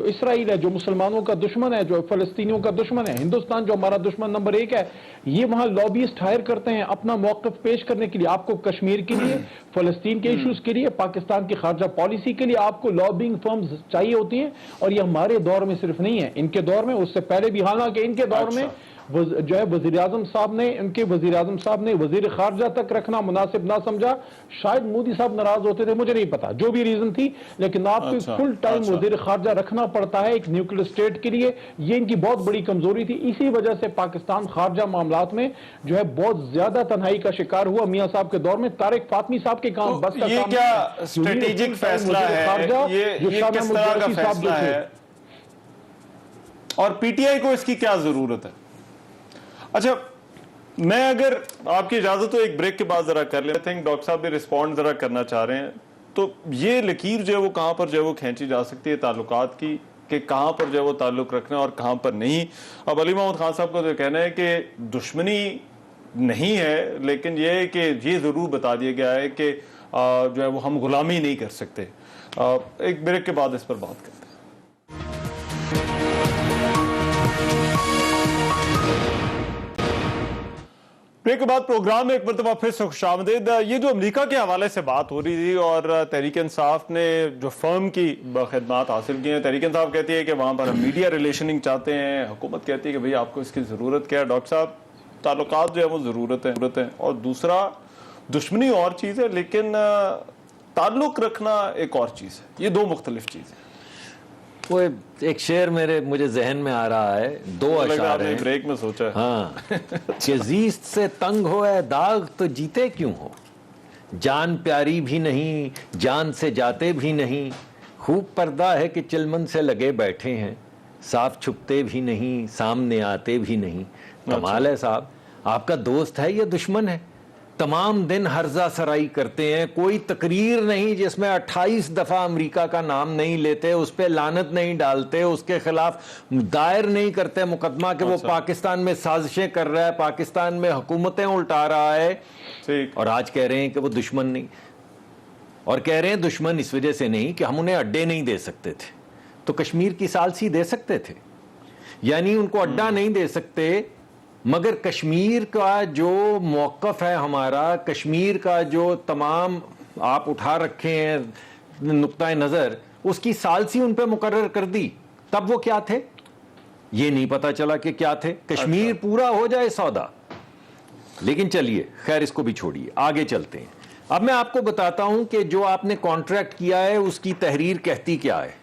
S3: اسرائیل ہے، جو مسلمانوں کا دشمن ہے، جو فلسطینیوں کا دشمن ہے، ہندوستان جو ہمارا دشمن نمبر 1 ہے، یہ وہاں لابیسٹ ہائر کرتے ہیں اپنا موقف پیش کرنے کے لیے. آپ کو کشمیر کے لیے، فلسطین کے ایشوز کے لیے، پاکستان کی خارجہ پالیسی کے لیے آپ کو لابنگ فرمز چاہیے ہوتی ہیں. اور یہ ہمارے دور میں صرف نہیں ہے، ان کے دور میں، اس سے پہلے بھی، حالانکہ ان کے دور میں جو ہے وزیر اعظم صاحب نے، ان کے وزیر اعظم صاحب نے وزیر خارجہ تک رکھنا مناسب نہ سمجھا. شاید مودی صاحب ناراض ہوتے تھے، مجھے نہیں پتا جو بھی ریزن تھی، لیکن آپ کو فل ٹائم وزیر خارجہ رکھنا پڑتا ہے ایک نیوکلیر اسٹیٹ کے لیے. یہ ان کی بہت بڑی کمزوری تھی. اسی وجہ سے پاکستان خارجہ معاملات میں جو ہے بہت زیادہ تنہائی کا شکار ہوا میاں صاحب کے دور میں. طارق فاطمی صاحب کے کام بس کا
S1: یہ
S3: کام
S1: کیا اسٹریٹجک فیصلہ ہے؟ یہ کس طرح کا فیصلہ ہے اور پی ٹی آئی کو اس کی کیا ضرورت ہے؟ اچھا، میں اگر آپ کی اجازت ہو ایک بریک کے بعد ذرا کر لیں. آئی تھنک ڈاکٹر صاحب بھی رسپونڈ ذرا کرنا چاہ رہے ہیں. تو یہ لکیر جو ہے وہ کہاں پر جو ہے وہ کھینچی جا سکتی ہے تعلقات کی، کہ کہاں پر جو ہے وہ تعلق رکھنا اور کہاں پر نہیں. اب علی محمد خان صاحب کا تو کہنا ہے کہ دشمنی نہیں ہے، لیکن یہ ہے کہ یہ ضرور بتا دیا گیا ہے کہ جو ہے وہ ہم غلامی نہیں کر سکتے. ایک بریک کے بعد اس پر بات کرتے ہیں. بریک کے بعد پروگرام میں ایک مرتبہ پھر سے خوش آمدید. یہ جو امریکہ کے حوالے سے بات ہو رہی تھی اور تحریک انصاف نے جو فرم کی خدمات حاصل کی ہیں، تحریک انصاف کہتی ہے کہ وہاں پر ہم میڈیا ریلیشننگ چاہتے ہیں، حکومت کہتی ہے کہ بھئی آپ کو اس کی ضرورت کیا ہے. ڈاکٹر صاحب، تعلقات جو ہے وہ ضرورت ہے، اور دوسرا دشمنی اور چیز ہے لیکن تعلق رکھنا ایک اور چیز ہے. یہ دو مختلف چیزیں.
S2: وہ ایک شعر مجھے ذہن میں آ رہا ہے، 2 اشعار ہیں.
S1: بریک میں سوچا
S2: ہاں کہ زیست سے تنگ ہو اے داغ تو جیتے کیوں ہو، جان پیاری بھی نہیں جان سے جاتے بھی نہیں، خوب پردہ ہے کہ چلمن سے لگے بیٹھے ہیں، صاف چھپتے بھی نہیں سامنے آتے بھی نہیں. کمال ہے صاحب، آپ کا دوست ہے یا دشمن ہے؟ تمام دن ہرزہ سرائی کرتے ہیں، کوئی تقریر نہیں جس میں 28 دفعہ امریکہ کا نام نہیں لیتے، اس پہ لعنت نہیں ڈالتے، اس کے خلاف دائر نہیں کرتے مقدمہ کہ وہ پاکستان میں سازشیں کر رہا ہے، پاکستان میں حکومتیں الٹا رہا ہے. اور آج کہہ رہے ہیں کہ وہ دشمن نہیں، اور کہہ رہے ہیں دشمن اس وجہ سے نہیں کہ ہم انہیں اڈے نہیں دے سکتے تھے. تو کشمیر کی ثالثی دے سکتے تھے، یعنی ان کو اڈا نہیں دے سکتے، مگر کشمیر کا جو موقف ہے ہمارا، کشمیر کا جو تمام آپ اٹھا رکھے ہیں نقطہ نظر، اس کی ثالثی ان پہ مقرر کر دی. تب وہ کیا تھے یہ نہیں پتا چلا کہ کیا تھے. کشمیر پورا ہو جائے سودا. لیکن چلیے خیر، اس کو بھی چھوڑیے، آگے چلتے ہیں. اب میں آپ کو بتاتا ہوں کہ جو آپ نے کانٹریکٹ کیا ہے اس کی تحریر کہتی کیا ہے.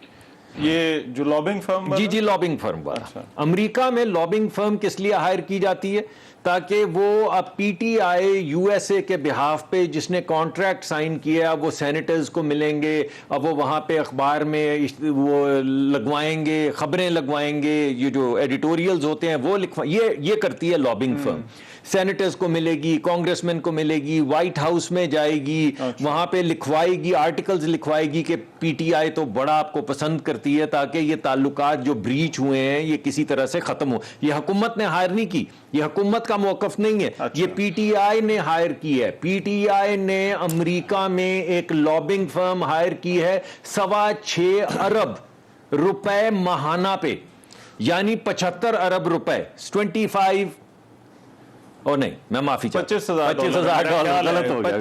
S1: یہ جو لابنگ فرم،
S2: جی لابنگ فرم والا. امریکہ میں لابنگ فرم کس لیے ہائر کی جاتی ہے؟ تاکہ وہ اب پی T I U S A کے بہاف پہ جس نے کانٹریکٹ سائن کیا اب وہ سینیٹرز کو ملیں گے, اب وہ وہاں پہ اخبار میں وہ لگوائیں گے, خبریں لگوائیں گے, یہ جو ایڈیٹوریلز ہوتے ہیں وہ یہ کرتی ہے لابنگ فرم. سینیٹرز کو ملے گی, کانگریس مین کو ملے گی, وائٹ ہاؤس میں جائے گی, وہاں پہ لکھوائے گی, آرٹیکلز لکھوائے گی کہ پی ٹی آئی تو بڑا آپ کو پسند کرتی ہے تاکہ یہ تعلقات جو بریچ ہوئے ہیں یہ کسی طرح سے ختم ہو. یہ حکومت نے ہائر نہیں کی, یہ حکومت کا موقف نہیں ہے, یہ پی ٹی آئی نے ہائر کی ہے. پی ٹی آئی نے امریکہ میں ایک لابنگ فرم ہائر کی ہے 6.25 ارب روپے ماہانہ پہ, یعنی 75 ارب روپے, 25 اور نہیں میں معافی چاہتا ہوں, $25,000 غلط ہو گیا,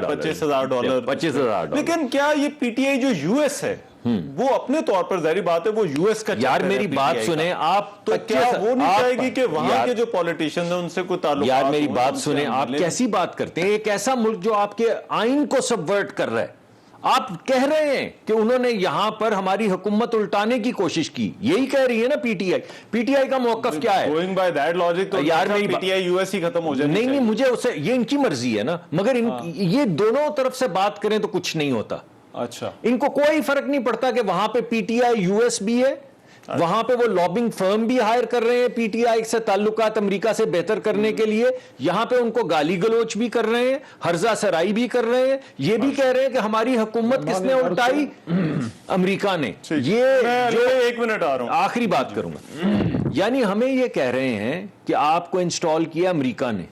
S2: $25,000.
S1: لیکن کیا یہ پی ٹی آئی جو یو ایس ہے وہ اپنے طور پر ظاہری بات ہے وہ یو ایس کا
S2: یار میری بات سنیں آپ,
S1: تو کیا وہ نہیں چاہے گی کہ وہاں کے جو پولیٹیشین ہیں ان سے کوئی تعلق؟
S2: یار میری بات سنیں, آپ کیسی بات کرتے ہیں؟ ایک ایسا ملک جو آپ کے آئین کو سبورٹ کر رہا ہے, آپ کہہ رہے ہیں کہ انہوں نے یہاں پر ہماری حکومت الٹانے کی کوشش کی, یہی کہہ رہی ہے نا پی ٹی آئی. پی ٹی آئی کا موقف کیا ہے؟
S1: گوئنگ بائی دیٹ لاجک تو
S2: یار
S1: P T I U S ہی ختم ہو جائے.
S2: نہیں مجھے اسے, یہ ان کی مرضی ہے نا, مگر یہ دونوں طرف سے بات کریں تو کچھ نہیں ہوتا.
S1: اچھا,
S2: ان کو کوئی فرق نہیں پڑتا کہ وہاں پہ پی ٹی آئی یو ایس بھی ہے, وہاں پہ وہ لابنگ فرم بھی ہائر کر رہے ہیں پی ٹی آئی سے تعلقات امریکہ سے بہتر کرنے کے لیے, یہاں پہ ان کو گالی گلوچ بھی کر رہے ہیں, ہرزہ سرائی بھی کر رہے ہیں, یہ بھی کہہ رہے ہیں کہ ہماری حکومت کس نے الٹائی؟ امریکہ نے. یہ
S1: ایک منٹ آ رہا ہوں,
S2: آخری بات کروں گا. یعنی ہمیں یہ کہہ رہے ہیں کہ آپ کو انسٹال کیا امریکہ نے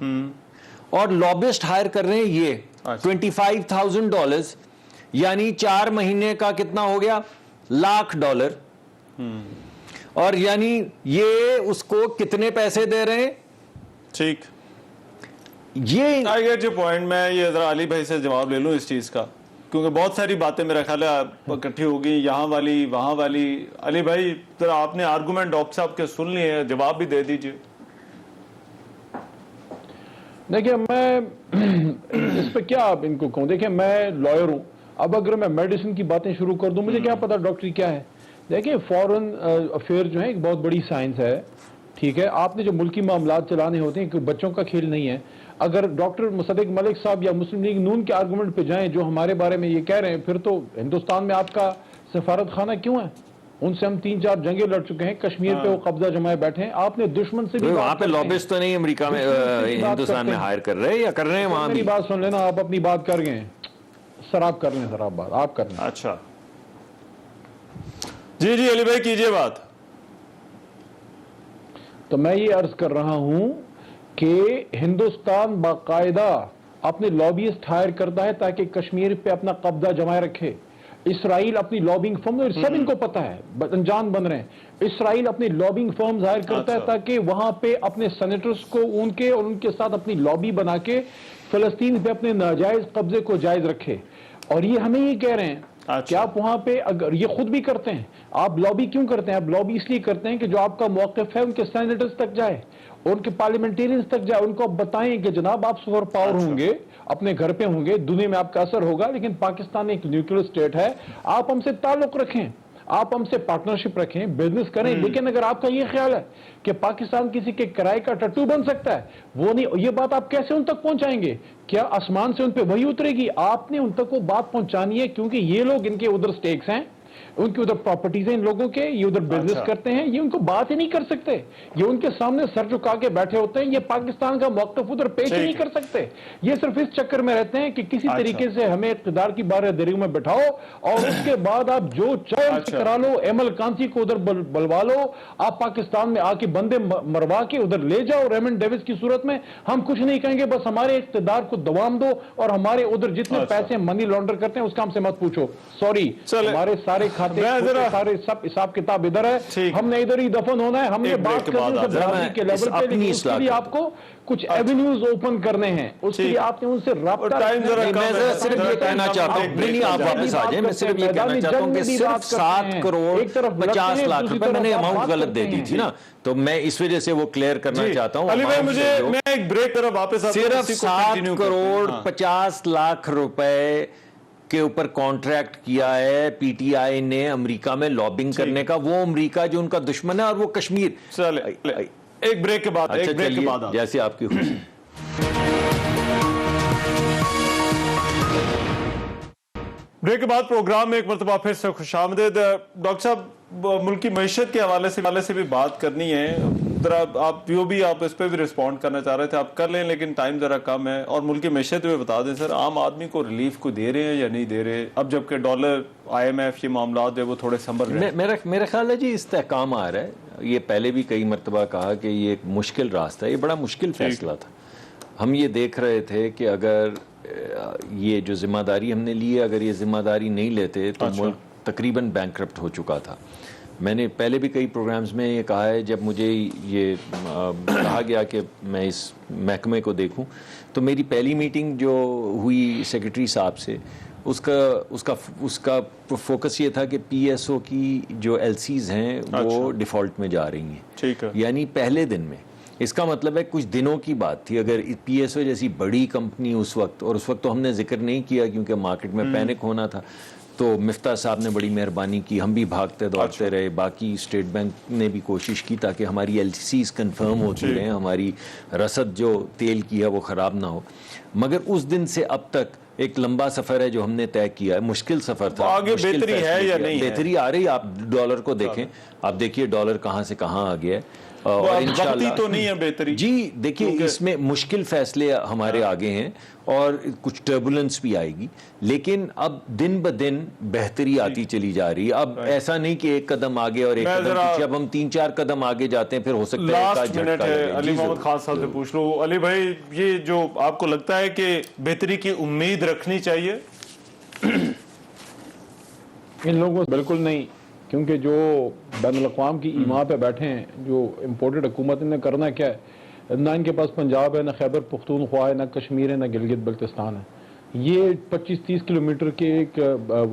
S2: اور لابسٹ ہائر کر رہے ہیں یہ $25,000, یعنی 4 مہینے کا کتنا ہو گیا $1,00,000, اور یعنی یہ اس کو کتنے پیسے دے رہے ہیں؟
S1: ٹھیک,
S2: یہ
S1: آئی گیٹ یور پوائنٹ. میں یہ ذرا علی بھائی سے جواب لے لوں اس چیز کا, کیونکہ بہت ساری باتیں میرا خیال ہے اکٹھی ہوگی, یہاں والی وہاں والی. علی بھائی ذرا آپ نے آرگومنٹ ڈاکٹر صاحب کے سن لیے, جواب بھی دے دیجئے.
S3: دیکھیں میں اس پہ کیا آپ ان کو کہوں, دیکھیں میں لائر ہوں, اب اگر میں میڈیسن کی باتیں شروع کر دوں, مجھے کیا پتا ڈاکٹری کیا ہے. دیکھیں فورن افیئر جو ہے ایک بہت بڑی سائنس ہے, ٹھیک ہے, آپ نے جو ملکی معاملات چلانے ہوتے ہیں کہ بچوں کا کھیل نہیں ہے. اگر ڈاکٹر مصدق ملک صاحب یا مسلم لیگ نون کے آرگومنٹ پہ جائیں جو ہمارے بارے میں یہ کہہ رہے ہیں, پھر تو ہندوستان میں آپ کا سفارت خانہ کیوں ہے؟ ان سے ہم 3-4 جنگیں لڑ چکے ہیں, کشمیر پہ وہ قبضہ جمائے بیٹھے ہیں. آپ نے دشمن سے بھی
S2: وہاں پہ لابسٹ تو نہیں امریکہ میں ہندوستان میں ہائر کر رہے ہیں یا کر رہے ہیں وہاں بھی؟
S3: میری بات سن لینا, آپ اپنی بات کر گئے سر, آپ کر لیں سر, آپ بات آپ کر لیں.
S1: اچھا جی جی علی بھائی کیجئے بات.
S3: تو میں یہ عرض کر رہا ہوں کہ ہندوستان باقاعدہ اپنے لابیسٹ ہائر کرتا ہے تاکہ کشمیر پہ اپنا قبضہ جمائے رکھے. اسرائیل اپنی لابنگ فرم, سب ان کو پتہ ہے, انجان بن رہے ہیں. اسرائیل اپنی لابنگ فرم ظاہر کرتا ہے تاکہ وہاں پہ اپنے سینیٹرز کو ان کے اور ان کے ساتھ اپنی لابی بنا کے فلسطین پہ اپنے ناجائز قبضے کو جائز رکھے. اور یہ ہمیں یہ کہہ رہے ہیں کہ آپ وہاں پہ, اگر یہ خود بھی کرتے ہیں, آپ لابی کیوں کرتے ہیں؟ آپ لابی اس لیے کرتے ہیں کہ جو آپ کا موقف ہے ان کے سینیٹرز تک جائے, ان کے پارلیمنٹیرینز تک جائے, ان کو آپ بتائیں کہ جناب آپ سپر پاور ہوں گے, اپنے گھر پہ ہوں گے, دنیا میں آپ کا اثر ہوگا, لیکن پاکستان ایک نیوکلیئر اسٹیٹ ہے, آپ ہم سے تعلق رکھیں, آپ ہم سے پارٹنرشپ رکھیں, بزنس کریں. لیکن اگر آپ کا یہ خیال ہے کہ پاکستان کسی کے کرائے کا ٹٹو بن سکتا ہے, وہ نہیں, یہ بات آپ کیسے ان تک پہنچائیں گے؟ کیا آسمان سے ان پہ وہی اترے گی؟ آپ نے ان تک وہ بات پہنچانی ہے, کیونکہ یہ لوگ, ان کے ادھر سٹیکس ہیں, ان کی ادھر پراپرٹیز ہیں ان لوگوں کے, یہ ادھر بزنس کرتے ہیں, یہ ان کو بات ہی نہیں کر سکتے, یہ ان کے سامنے سر جھکا کے بیٹھے ہوتے ہیں, یہ پاکستان کا موقف ادھر پیش ہی نہیں کر سکتے. یہ صرف اس چکر میں رہتے ہیں کہ کسی طریقے سے ہمیں اقتدار کی بارہدری میں بٹھاؤ, اور اس کے بعد آپ جو چاہے کرا لو, ایمل کانتی کو ادھر بلوا لو, آپ پاکستان میں آ کے بندے مروا کے ادھر لے جاؤ ریمنڈ ڈیوس کی صورت میں, ہم کچھ نہیں کہیں گے, بس ہمارے اقتدار کو دوام دو, اور ہمارے ادھر جتنے پیسے منی لانڈر کرتے ہیں اس کا ہم سے مت پوچھو. سوری, ہمارے سارے کھاتے سارے سب حساب کتاب ادھر ہے, ہم نے ادھر ہی دفن ہونا ہے, ہم نے بات کرنی ہے برادری کے لیول پہ, لیکن اس کے لیے آپ کو کچھ ایونیوز اوپن کرنے ہیں, اس کے لیے آپ نے ان سے رابطہ.
S2: میں صرف یہ کہنا چاہتا ہوں, نہیں آپ واپس آ جائیں, میں صرف یہ کہنا چاہتا ہوں کہ صرف 7 کروڑ 50 لاکھ روپے میں نے اماؤنٹ غلط دے دی تھی نا, تو میں اس وجہ سے وہ کلیئر کرنا چاہتا ہوں.
S1: علی بھائی مجھے, میں ایک بریک طرف واپس آتا ہوں.
S2: صرف 7 کروڑ 50 لاکھ روپے کے اوپر کانٹریکٹ کیا ہے پی ٹی آئی نے امریکہ میں لابنگ کرنے کا, وہ امریکہ جو ان کا دشمن ہے, اور وہ کشمیر.
S1: ایک بریک کے بعد
S2: اچھا چلیے جیسے آپ کی خوشی.
S1: بریک کے بعد پروگرام میں ایک مرتبہ پھر سے خوش آمدید. ڈاکٹر صاحب ملکی معیشت کے حوالے سے بھی بات کرنی ہے. ذرا آپ اس پہ بھی رسپونڈ کرنا چاہ رہے تھے, آپ کر لیں لیکن ٹائم ذرا کم ہے. اور ملکی معیشت میں بتا دیں سر, عام آدمی کو ریلیف کو دے رہے ہیں یا نہیں دے رہے, اب جبکہ ڈالر IMF یہ معاملات جو وہ تھوڑے سنبھل رہے ہیں؟
S2: میرا خیال ہے جی استحکام آ رہا ہے. یہ پہلے بھی کئی مرتبہ کہا کہ یہ ایک مشکل راستہ ہے, یہ بڑا مشکل فیصلہ تھا. ہم یہ دیکھ رہے تھے کہ اگر یہ جو ذمہ داری ہم نے لی ہے, اگر یہ ذمہ داری نہیں لیتے تو ملک تقریباً بینکرپٹ ہو چکا تھا. میں نے پہلے بھی کئی پروگرامز میں یہ کہا ہے, جب مجھے یہ کہا گیا کہ میں اس محکمے کو دیکھوں تو میری پہلی میٹنگ جو ہوئی سیکرٹری صاحب سے, اس کا فوکس یہ تھا کہ PSO کی جو LCs ہیں وہ ڈیفالٹ میں جا رہی ہیں.
S1: ٹھیک ہے,
S2: یعنی پہلے دن میں. اس کا مطلب ہے کچھ دنوں کی بات تھی. اگر PSO جیسی بڑی کمپنی اس وقت, اور اس وقت تو ہم نے ذکر نہیں کیا کیونکہ مارکیٹ میں پینک ہونا تھا, تو مفتاح صاحب نے بڑی مہربانی کی, ہم بھی بھاگتے دوڑتے رہے, باقی اسٹیٹ بینک نے بھی کوشش کی تاکہ ہماری LCs کنفرم ہوتی رہیں, ہماری رسد جو تیل کی ہے وہ خراب نہ ہو. مگر اس دن سے اب تک ایک لمبا سفر ہے جو ہم نے طے کیا ہے. مشکل سفر تھا.
S1: آگے بہتری ہے یا نہیں؟
S2: بہتری آ رہی. آپ ڈالر کو دیکھیں, آپ دیکھیے ڈالر کہاں سے کہاں آ گیا ہے. اور
S1: وقتی تو نہیں ہے بہتری
S2: جی. دیکھیے اس میں مشکل فیصلے ہمارے آگے ہیں اور کچھ ٹربولنس بھی آئے گی, لیکن اب دن بدن بہتری آتی چلی جا رہی ہے. اب ایسا نہیں کہ ایک قدم آگے اور ایک قدم پیچھے, اب ہم 3-4 قدم آگے جاتے ہیں, پھر ہو سکتا ہے
S1: لاسٹ منٹ ہے. علی محمد خان صاحب سے پوچھ لو. علی بھائی, یہ جو آپ کو لگتا ہے کہ بہتری کی امید رکھنی چاہیے؟
S3: ان لوگوں بالکل نہیں, کیونکہ جو بین الاقوام کی ایما پہ بیٹھے ہیں, جو امپورٹڈ حکومت نے کرنا کیا ہے, نہ ان کے پاس پنجاب ہے, نہ خیبر پختونخوا ہے, نہ کشمیر ہے, نہ گلگت بلتستان ہے. یہ 25-30 کلومیٹر کے ایک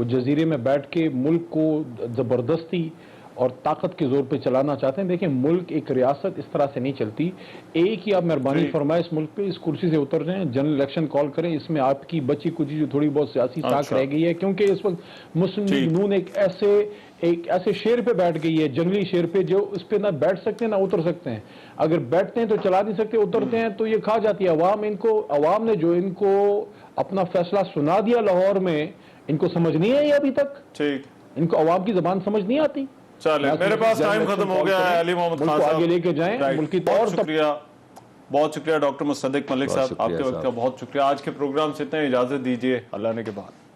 S3: جزیرے میں بیٹھ کے ملک کو زبردستی اور طاقت کے زور پہ چلانا چاہتے ہیں. دیکھیں ملک ایک ریاست اس طرح سے نہیں چلتی. ایک ہی آپ مہربانی فرمائے اس ملک پہ اس کرسی سے اتر جائیں, جنرل الیکشن کال کریں, اس میں آپ کی بچی کچی جو تھوڑی بہت سیاسی طاقت رہ گئی ہے, کیونکہ اس وقت مسلم لیگ نون ایک ایسے شیر پہ بیٹھ گئی ہے, جنگلی شیر پہ, جو اس پہ نہ بیٹھ سکتے ہیں نہ اتر سکتے ہیں. اگر بیٹھتے ہیں تو چلا نہیں سکتے, اترتے ہیں تو یہ کھا جاتی ہے عوام. عوام نے جو ان کو اپنا فیصلہ سنا دیا لاہور میں, ان کو سمجھ نہیں ہے یہ ابھی تک.
S1: ٹھیک,
S3: ان کو عوام کی زبان سمجھ نہیں آتی.
S1: چلیں میرے پاس ٹائم ختم ہو گیا ہے. علی محمد خان صاحب
S3: آگے لے کے جائیں ملکی طور پر.
S1: بہت شکریہ ڈاکٹر مصدق ملک صاحب, آپ کے وقت کا بہت شکریہ. آج کے پروگرام سے اتنا اجازت دیجیے, اللہ نے کے بعد.